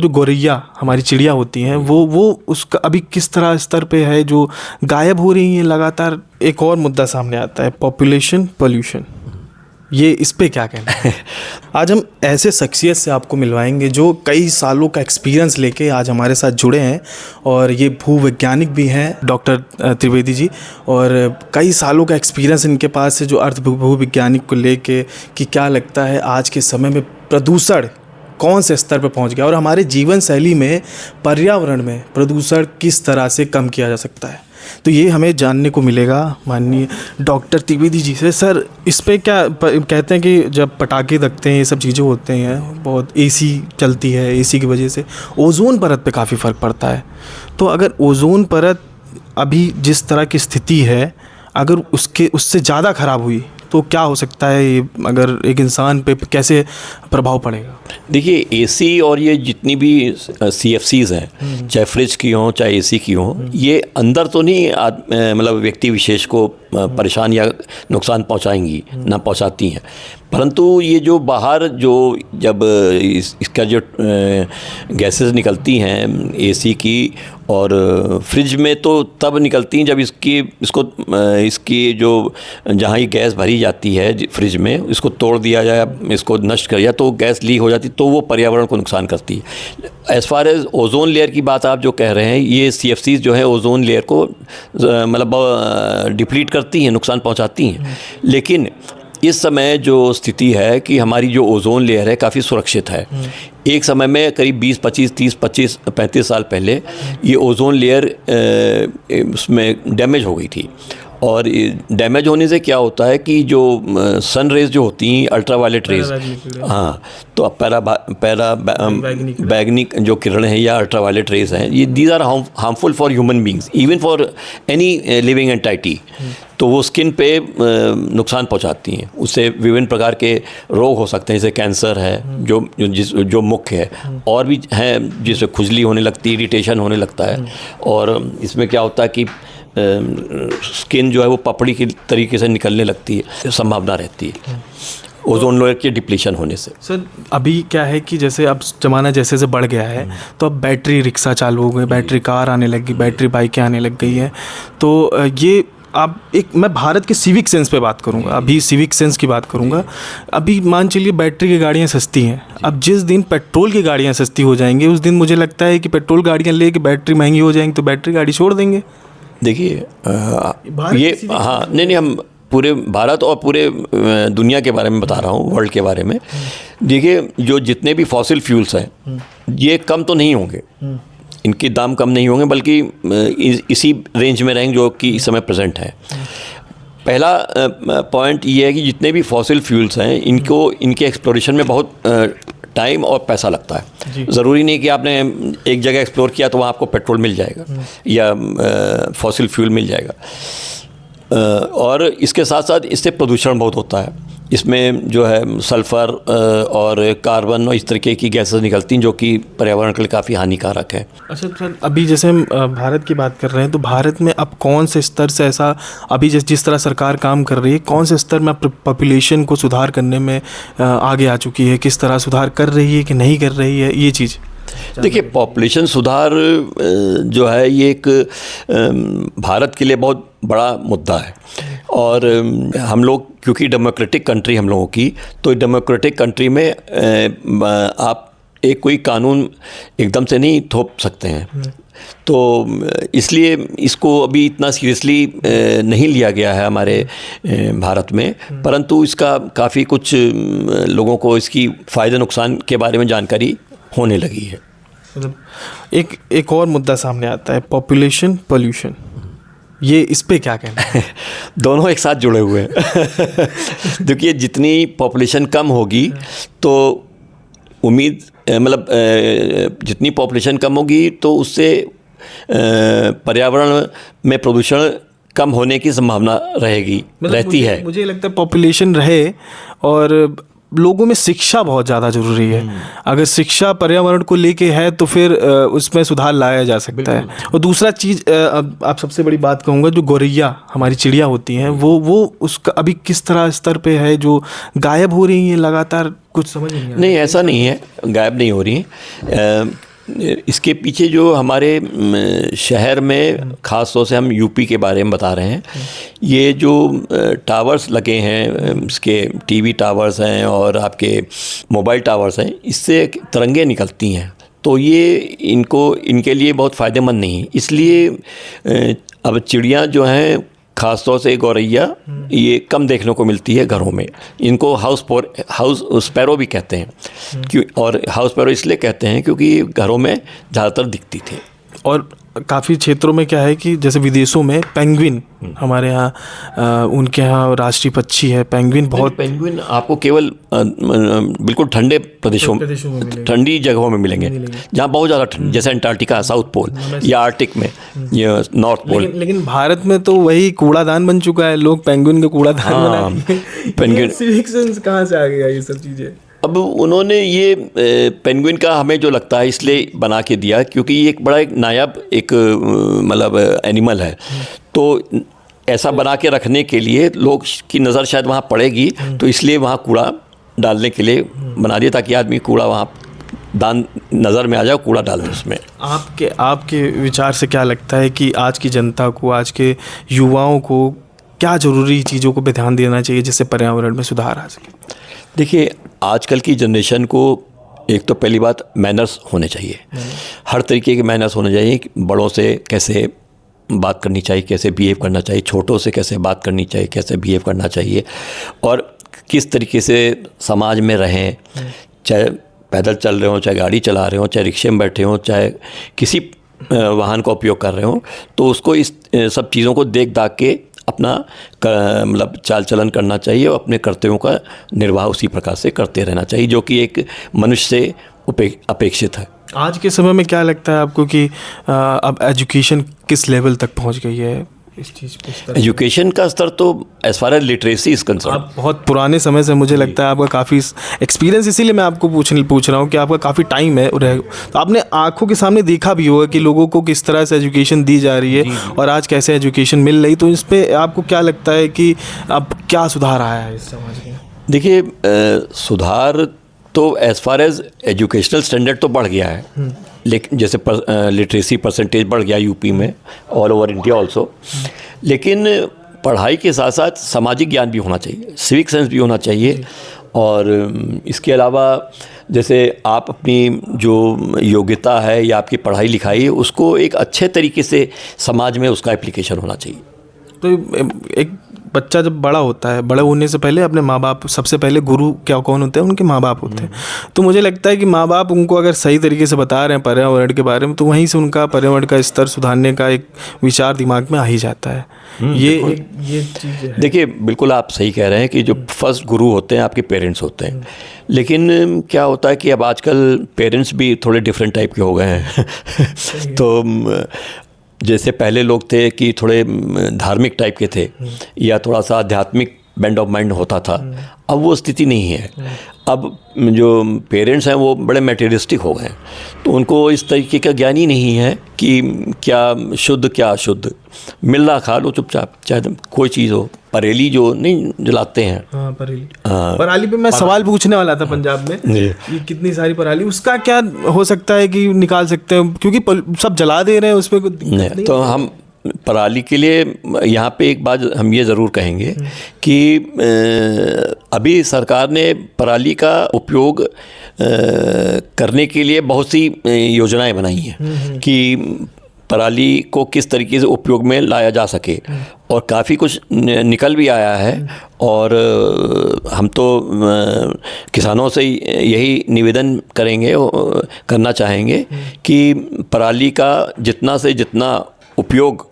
जो गौरैया हमारी चिड़िया होती हैं वो उसका अभी किस तरह स्तर पे है जो गायब हो रही हैं लगातार। एक और मुद्दा सामने आता है, पॉपुलेशन पोल्यूशन, ये इस पे क्या कहना है? आज हम ऐसे शख्सियत से आपको मिलवाएंगे जो कई सालों का एक्सपीरियंस लेके आज हमारे साथ जुड़े हैं, और ये भूवैज्ञानिक भी हैं डॉक्टर त्रिवेदी जी, और कई सालों का एक्सपीरियंस इनके पास है जो अर्थ भूवैज्ञानिक को लेके कि क्या लगता है आज के समय में प्रदूषण कौन से स्तर पर पहुंच गया और हमारे जीवन शैली में पर्यावरण में प्रदूषण किस तरह से कम किया जा सकता है। तो ये हमें जानने को मिलेगा माननीय डॉक्टर त्रिवेदी जी से। सर, इस पे क्या कहते हैं कि जब पटाखे दगते हैं, ये सब चीज़ें होते हैं, बहुत एसी चलती है, एसी की वजह से ओजोन परत पे काफ़ी फ़र्क पड़ता है। तो अगर ओजोन परत अभी जिस तरह की स्थिति है, अगर उससे ज़्यादा ख़राब हुई तो क्या हो सकता है, ये अगर एक इंसान पे कैसे प्रभाव पड़ेगा? देखिए, एसी और ये जितनी भी CFCs हैं, चाहे फ्रिज की हों चाहे एसी की हों, ये अंदर तो नहीं मतलब व्यक्ति विशेष को परेशान या नुकसान पहुंचाएंगी, ना पहुंचाती हैं, परंतु ये जो बाहर जो जब इसका जो गैसेस निकलती हैं एसी की और फ्रिज में, तो तब निकलती हैं जब इसकी जो जहाँ ये गैस भरी जाती है फ्रिज में, इसको तोड़ दिया जाए, इसको नष्ट कर दिया तो गैस लीक हो जाती, तो वो पर्यावरण को नुकसान करती है। As far as ozone layer की बात आप जो कह रहे हैं, ये CFCs जो है ओजोन लेयर को मतलब डिप्लीट करती हैं, नुकसान पहुंचाती हैं। लेकिन इस समय जो स्थिति है कि हमारी जो ओजोन लेयर है काफ़ी सुरक्षित है। एक समय में करीब 35 साल पहले ये ओजोन लेयर उसमें डैमेज हो गई थी, और डैमेज होने से क्या होता है कि जो सन रेज जो होती हैं, अल्ट्रावायलेट रेज, हाँ, तो बैगनी जो किरण है या अल्ट्रावायलेट रेज हैं, ये these are harmful for human beings, even for any living entity. तो वो स्किन पे नुकसान पहुंचाती हैं, उससे विभिन्न प्रकार के रोग हो सकते हैं, जैसे कैंसर है जो मुख्य है, और भी हैं जिससे खुजली होने लगती है, इरिटेशन होने लगता है, और इसमें क्या होता है कि स्किन जो है वो पपड़ी की तरीके से निकलने लगती है, संभावना रहती है ओजोन लेयर के डिप्लीशन होने से। सर, अभी क्या है कि जैसे अब ज़माना जैसे से बढ़ गया है, तो अब बैटरी रिक्शा चालू हो गए, बैटरी कार आने लगी, बैटरी बाइकें आने लग गई हैं। तो ये मैं भारत के सिविक सेंस पे बात करूंगा, अभी सिविक सेंस की बात करूंगा। अभी मान चलिए बैटरी की गाड़ियां सस्ती हैं, अब जिस दिन पेट्रोल की गाड़ियां सस्ती हो जाएंगी, उस दिन मुझे लगता है कि पेट्रोल गाड़ियां लेके बैटरी महंगी हो जाएंगी, तो बैटरी गाड़ी छोड़ देंगे। देखिए, ये हाँ, नहीं, हम पूरे भारत और पूरे दुनिया के बारे में बता रहा हूँ, वर्ल्ड के बारे में। देखिए, जो जितने भी फॉसिल फ्यूल्स हैं, ये कम तो नहीं होंगे, इनके दाम कम नहीं होंगे, बल्कि इसी रेंज में रहेंगे जो कि इस समय प्रेजेंट है। पहला पॉइंट ये है कि जितने भी फॉसिल फ्यूल्स हैं, इनके एक्सप्लोरेशन में बहुत टाइम और पैसा लगता है। ज़रूरी नहीं कि आपने एक जगह एक्सप्लोर किया तो वहाँ आपको पेट्रोल मिल जाएगा या फॉसिल फ्यूल मिल जाएगा। और इसके साथ साथ इससे प्रदूषण बहुत होता है, इसमें जो है सल्फ़र और कार्बन और इस तरीके की गैसेस निकलती हैं जो कि पर्यावरण के लिए काफ़ी हानिकारक है। अच्छा सर, अभी जैसे हम भारत की बात कर रहे हैं, तो भारत में अब कौन से स्तर से ऐसा अभी जिस तरह सरकार काम कर रही है, कौन से स्तर में पॉपुलेशन को सुधार करने में आगे आ चुकी है, किस तरह सुधार कर रही है कि नहीं कर रही है, ये चीज़? देखिए, पॉपुलेशन सुधार जो है ये एक भारत के लिए बहुत बड़ा मुद्दा है, और हम लोग क्योंकि डेमोक्रेटिक कंट्री हम लोगों की, तो डेमोक्रेटिक कंट्री में आप एक कोई कानून एकदम से नहीं थोप सकते हैं, तो इसलिए इसको अभी इतना सीरियसली नहीं लिया गया है हमारे भारत में, परंतु इसका काफ़ी कुछ लोगों को इसकी फ़ायदे नुकसान के बारे में जानकारी होने लगी है। मतलब एक और मुद्दा सामने आता है, पॉपुलेशन पोल्यूशन, ये इस पे क्या कहना है? दोनों एक साथ जुड़े हुए हैं। देखिए, जितनी पॉपुलेशन कम होगी तो जितनी पॉपुलेशन कम होगी तो उससे पर्यावरण में प्रदूषण कम होने की संभावना रहती है। मुझे लगता है पॉपुलेशन रहे और लोगों में शिक्षा बहुत ज़्यादा ज़रूरी है। अगर शिक्षा पर्यावरण को लेके है तो फिर उसमें सुधार लाया जा सकता है। और दूसरा चीज़, आप सबसे बड़ी बात कहूँगा, जो गौरैया हमारी चिड़िया होती हैं, वो उसका अभी किस तरह स्तर पे है जो गायब हो रही हैं लगातार, कुछ समझ नहीं आ रहा। नहीं, ऐसा नहीं है, गायब नहीं हो रही हैं। इसके पीछे जो हमारे शहर में ख़ास तौर से हम यूपी के बारे में बता रहे हैं, ये जो टावर्स लगे हैं, इसके टीवी टावर्स हैं और आपके मोबाइल टावर्स हैं, इससे तरंगें निकलती हैं, तो ये इनके लिए बहुत फ़ायदेमंद नहीं है। इसलिए अब चिड़ियाँ जो हैं, ख़ास तौर से गौरैया, ये कम देखने को मिलती है घरों में। इनको हाउस स्पैरो भी कहते हैं, क्यों, और हाउस स्पैरो इसलिए कहते हैं क्योंकि घरों में ज़्यादातर दिखती थी। और काफ़ी क्षेत्रों में क्या है कि जैसे विदेशों में पेंगुइन, हमारे यहाँ उनके यहाँ राष्ट्रीय पक्षी है पेंगुइन। बहुत पेंगुइन आपको केवल बिल्कुल ठंडे प्रदेशों में, ठंडी जगहों में मिलेंगे, जहाँ बहुत ज़्यादा ठंड, जैसे अंटार्कटिका, साउथ पोल या आर्टिक में, या नॉर्थ पोल। लेकिन भारत में तो वही कूड़ादान बन चुका है, लोग पेंगुइन का कूड़ादान बना। पेंगुइन सिविक सेंस कहाँ से आ गया ये सब चीज़ें? अब उन्होंने ये पेंगुइन का हमें जो लगता है इसलिए बना के दिया क्योंकि ये एक बड़ा एक नायाब एक मतलब एनिमल है, तो ऐसा बना के रखने के लिए लोग की नज़र शायद वहाँ पड़ेगी, तो इसलिए वहाँ कूड़ा डालने के लिए बना दिया, ताकि आदमी कूड़ा वहाँ नज़र में आ जाए, कूड़ा डाल दे उसमें। आपके विचार से क्या लगता है कि आज की जनता को, आज के युवाओं को क्या ज़रूरी चीज़ों को पे ध्यान देना चाहिए जिससे पर्यावरण में सुधार आ सके? देखिए, आजकल की जनरेशन को एक तो पहली बात मैनर्स होने चाहिए, हर तरीके के मैनर्स होने चाहिए। बड़ों से कैसे बात करनी चाहिए, कैसे बिहेव करना चाहिए, छोटों से कैसे बात करनी चाहिए, कैसे बिहेव करना चाहिए, और किस तरीके से समाज में रहें, चाहे पैदल चल रहे हों, चाहे गाड़ी चला रहे हों, चाहे रिक्शे में बैठे हों, चाहे किसी वाहन का उपयोग कर रहे हों, तो उसको इस सब चीज़ों को देख दाख के अपना मतलब चाल चलन करना चाहिए और अपने कर्तव्यों का निर्वाह उसी प्रकार से करते रहना चाहिए, जो कि एक मनुष्य से अपेक्षित है। आज के समय में क्या लगता है आपको कि अब एजुकेशन किस लेवल तक पहुंच गई है इस चीज़ पे? एजुकेशन का स्तर तो as far as literacy is concern, आप बहुत पुराने समय से, मुझे लगता है आपका काफ़ी एक्सपीरियंस, इसीलिए मैं आपको पूछ रहा हूँ कि आपका काफ़ी टाइम है, तो आपने आंखों के सामने देखा भी होगा कि लोगों को किस तरह से एजुकेशन दी जा रही है और आज कैसे एजुकेशन मिल रही, तो इस पर आपको क्या लगता है कि अब क्या सुधार आया है इस समाज में? देखिए, सुधार तो as far as educational standard तो बढ़ गया है, लेकिन जैसे लिटरेसी परसेंटेज बढ़ गया यूपी में, ऑल ओवर इंडिया ऑल्सो, लेकिन पढ़ाई के साथ साथ सामाजिक ज्ञान भी होना चाहिए, सिविक सेंस भी होना चाहिए। और इसके अलावा जैसे आप अपनी जो योग्यता है या आपकी पढ़ाई लिखाई है, उसको एक अच्छे तरीके से समाज में उसका एप्लीकेशन होना चाहिए। तो एक बच्चा जब बड़ा होता है, बड़े होने से पहले अपने माँ बाप, सबसे पहले गुरु क्या कौन होते हैं? उनके माँ बाप होते हैं। तो मुझे लगता है कि माँ बाप उनको अगर सही तरीके से बता रहे हैं पर्यावरण के बारे में, तो वहीं से उनका पर्यावरण का स्तर सुधारने का एक विचार दिमाग में आ ही जाता है। ये चीज़ है। देखिए, बिल्कुल आप सही कह रहे हैं कि जो फर्स्ट गुरु होते हैं आपके पेरेंट्स होते हैं, लेकिन क्या होता है कि अब आजकल पेरेंट्स भी थोड़े डिफरेंट टाइप के हो गए हैं तो जैसे पहले लोग थे कि थोड़े धार्मिक टाइप के थे या थोड़ा सा आध्यात्मिक बेंड ऑफ माइंड होता था, अब वो स्थिति नहीं है। अब जो पेरेंट्स हैं वो बड़े मटेरियलिस्टिक हो गए, तो उनको इस तरीके का ज्ञान ही नहीं है कि क्या शुद्ध क्या अशुद्ध, मिल रहा खा लो चुपचाप, चाहे कोई चीज़ हो। परेली जो नहीं जलाते हैं, हाँ परेली, पराली पे मैं सवाल पूछने वाला था। पंजाब में ये कितनी सारी पराली, उसका क्या हो सकता है कि निकाल सकते हैं, क्योंकि सब जला दे रहे हैं, उसमें कोई दिक्कत नहीं। तो हम पराली के लिए यहाँ पे एक बात हम ये ज़रूर कहेंगे कि अभी सरकार ने पराली का उपयोग करने के लिए बहुत सी योजनाएं बनाई हैं कि पराली को किस तरीके से उपयोग में लाया जा सके, और काफ़ी कुछ निकल भी आया है। और हम तो किसानों से यही निवेदन करना चाहेंगे कि पराली का जितना से जितना उपयोग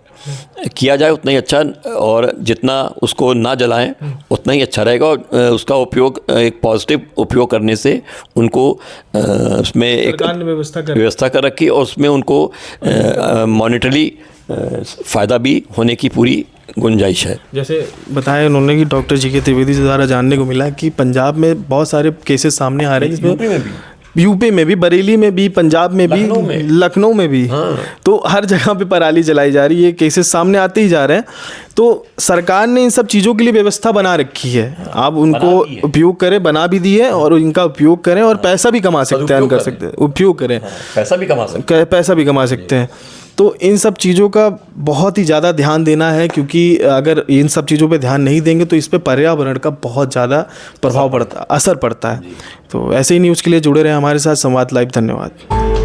किया जाए उतना ही अच्छा, और जितना उसको ना जलाएं उतना ही अच्छा रहेगा। और उसका उपयोग एक पॉजिटिव उपयोग करने से उनको उसमें एक व्यवस्था कर रखी, और उसमें उनको मॉनेटरी फ़ायदा भी होने की पूरी गुंजाइश है। जैसे बताया उन्होंने कि डॉक्टर जी के त्रिवेदी से द्वारा जानने को मिला कि पंजाब में बहुत सारे केसेस सामने आ रहे हैं जिसमें यूपी में भी, बरेली में भी, पंजाब में भी, लखनऊ में भी। तो हर जगह पे पराली जलाई जा रही है, केसेस सामने आते ही जा रहे हैं। तो सरकार ने इन सब चीज़ों के लिए व्यवस्था बना रखी है, आप उनको उपयोग करें, बना भी दी है, और इनका उपयोग करें और पैसा भी कमा सकते हैं, कर सकते हैं, उपयोग करें, पैसा भी कमा सकते हैं। तो इन सब चीज़ों का बहुत ही ज़्यादा ध्यान देना है, क्योंकि अगर इन सब चीज़ों पे ध्यान नहीं देंगे तो इस पे पर्यावरण का बहुत ज़्यादा प्रभाव पड़ता, असर पड़ता है। तो ऐसे ही न्यूज़ के लिए जुड़े रहे हमारे साथ संवाद लाइव। धन्यवाद।